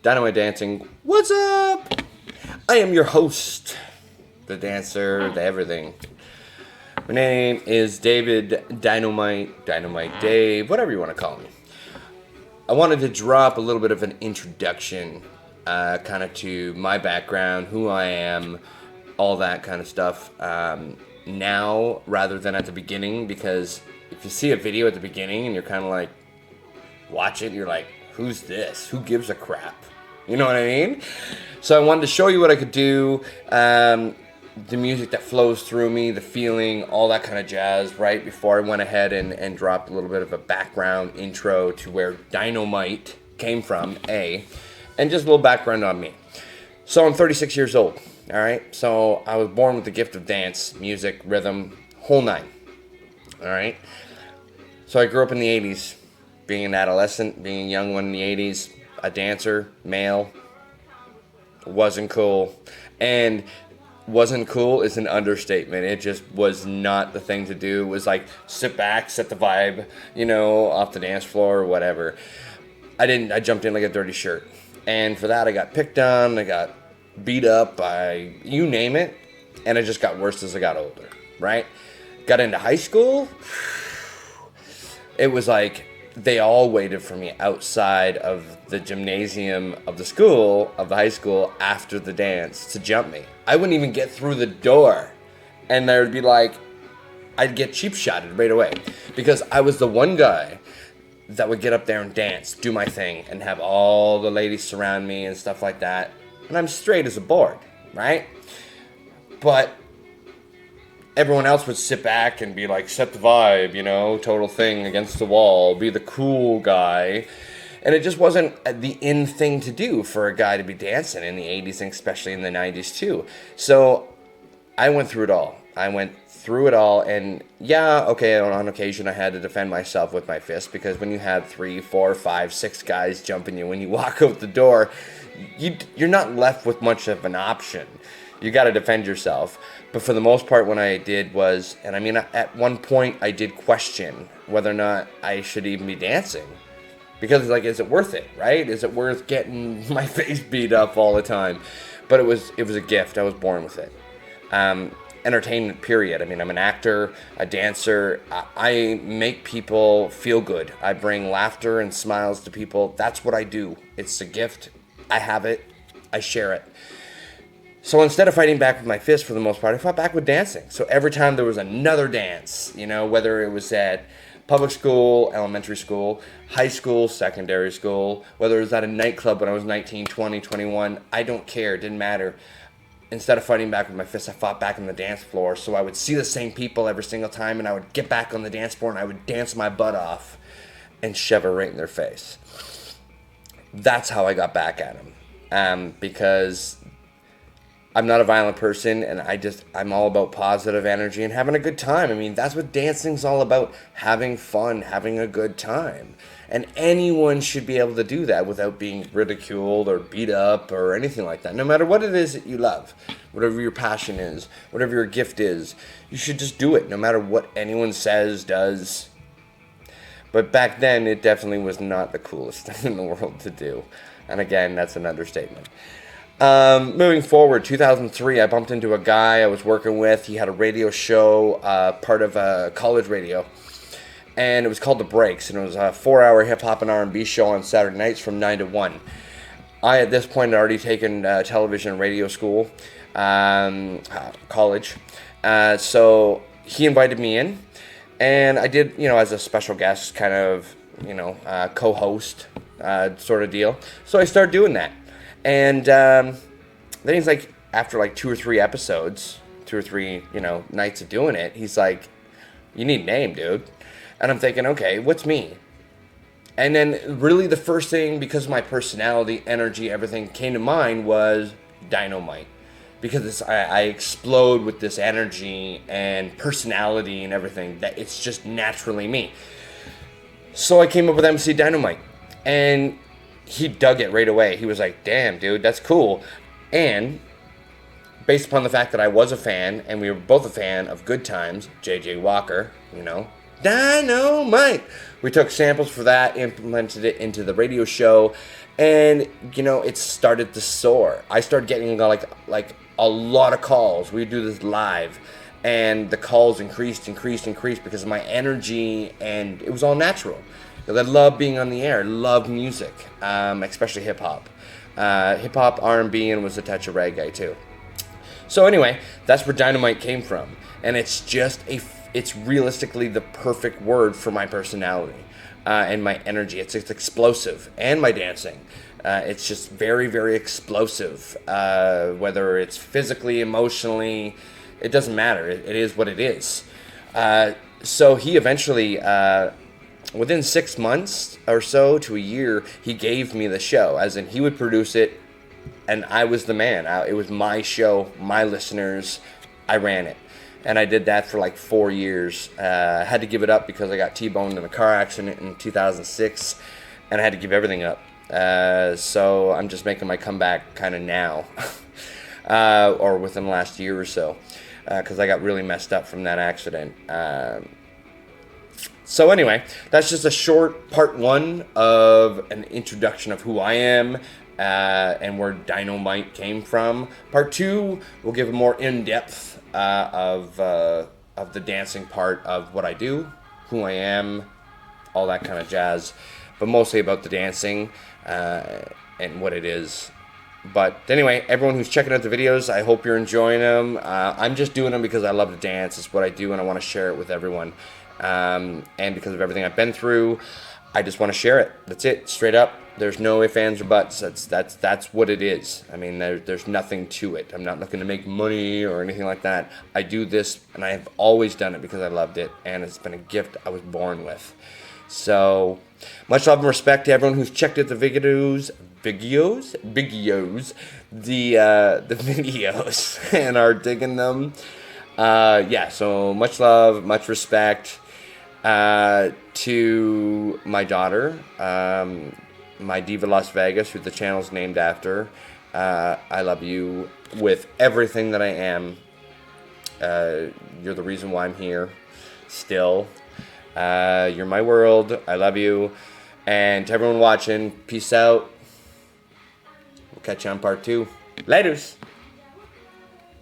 Dynomite Dancing. What's up? I am your host, the dancer, the everything. My name is David Dynomite Dave, whatever you want to call me. I wanted to drop a little bit of an introduction, kind of to my background, who I am, all that kind of stuff, now rather than at the beginning, because if you see a video at the beginning and you're kind of like, watch it, you're like, who's this? Who gives a crap? You know what I mean? So I wanted to show you what I could do, the music that flows through me, the feeling, all that kind of jazz, right? Before I went ahead and dropped a little bit of a background intro to where Dynomite came from, and just a little background on me. So I'm 36 years old, all right? So I was born with the gift of dance, music, rhythm, whole nine, all right? So I grew up in the 80s. Being an adolescent, being a young one in the 80s, a dancer, male, wasn't cool. And wasn't cool is an understatement. It just was not the thing to do. It was like, sit back, set the vibe, off the dance floor or whatever. I jumped in like a dirty shirt. And for that, I got picked on, I got beat up by, you name it. And it just got worse as I got older, right? Got into high school. It was like, they all waited for me outside of the gymnasium of the school, of the high school, after the dance to jump me. I wouldn't even get through the door. And there'd be like, I'd get cheap shotted right away. Because I was the one guy that would get up there and dance, do my thing, and have all the ladies surround me and stuff like that. And I'm straight as a board, right? But everyone else would sit back and be like, set the vibe, total thing against the wall, be the cool guy. And it just wasn't the in thing to do for a guy to be dancing in the 80s and especially in the 90s too. So I went through it all. And yeah, okay, on occasion I had to defend myself with my fist, because when you have 3, 4, 5, 6 guys jumping you when you walk out the door, you're not left with much of an option. You got to defend yourself. But for the most part, what I did was, and I mean, at one point, I did question whether or not I should even be dancing. Because, like, is it worth it, right? Is it worth getting my face beat up all the time? But it was a gift. I was born with it. Entertainment, period. I mean, I'm an actor, a dancer. I make people feel good. I bring laughter and smiles to people. That's what I do. It's a gift. I have it. I share it. So instead of fighting back with my fist for the most part, I fought back with dancing. So every time there was another dance, whether it was at public school, elementary school, high school, secondary school, whether it was at a nightclub when I was 19, 20, 21, I don't care. It didn't matter. Instead of fighting back with my fist, I fought back on the dance floor. So I would see the same people every single time, and I would get back on the dance floor, and I would dance my butt off and shove it right in their face. That's how I got back at them. Because I'm not a violent person, and I'm all about positive energy and having a good time. I mean, that's what dancing's all about, having fun, having a good time. And anyone should be able to do that without being ridiculed or beat up or anything like that. No matter what it is that you love, whatever your passion is, whatever your gift is, you should just do it, no matter what anyone says, does. But back then, it definitely was not the coolest thing in the world to do. And again, that's an understatement. Moving forward, 2003, I bumped into a guy I was working with. He had a radio show, part of a college radio, and it was called The Breaks, and it was a 4-hour hip-hop and R&B show on Saturday nights from 9 to 1. I, at this point, had already taken television and radio school, college, so he invited me in, and I did, as a special guest, kind of, co-host sort of deal. So I started doing that. And then he's like, after like 2 or 3 episodes, 2 or 3, nights of doing it, he's like, you need a name, dude. And I'm thinking, okay, what's me? And then really the first thing, because of my personality, energy, everything came to mind was Dynomite. Because I explode with this energy and personality and everything, that it's just naturally me. So I came up with MC Dynomite. And he dug it right away. He was like, damn, dude, that's cool. And based upon the fact that I was a fan, and we were both a fan of Good Times, J.J. Walker, Dynomite, We took samples for that, implemented it into the radio show, and it started to soar. I started getting like a lot of calls. We do this live, and the calls increased because of my energy, and it was all natural. I love being on the air. Love music, especially hip hop, R&B, and was a touch of reggae too. So anyway, that's where Dynomite came from, and it's realistically the perfect word for my personality and my energy. It's explosive, and my dancing. It's just very, very explosive. Whether it's physically, emotionally, it doesn't matter. It is what it is. So he eventually, within 6 months or so to a year, he gave me the show. As in, he would produce it, and I was the man. It was my show, my listeners. I ran it. And I did that for like 4 years. I had to give it up because I got T-boned in a car accident in 2006, and I had to give everything up. So I'm just making my comeback kind of now, or within the last year or so, because I got really messed up from that accident. So anyway, that's just a short part 1 of an introduction of who I am, and where Dynomite came from. Part 2 will give a more in-depth of the dancing part of what I do, who I am, all that kind of jazz, but mostly about the dancing and what it is. But anyway, everyone who's checking out the videos, I hope you're enjoying them. I'm just doing them because I love to dance. It's what I do, and I want to share it with everyone. And because of everything I've been through, I just want to share it. That's it, straight up. There's no ifs, ands, or buts. That's what it is. I mean, there's nothing to it. I'm not looking to make money or anything like that. I do this, and I have always done it because I loved it, and it's been a gift I was born with. So, much love and respect to everyone who's checked out the videos, the videos, and are digging them. Yeah, so much love, much respect to my daughter, my Diva Las Vegas, who the channel's named after. I love you with everything that I am. You're the reason why I'm here still. You're my world. I love you. And to everyone watching, peace out. We'll catch you on part 2. Laters.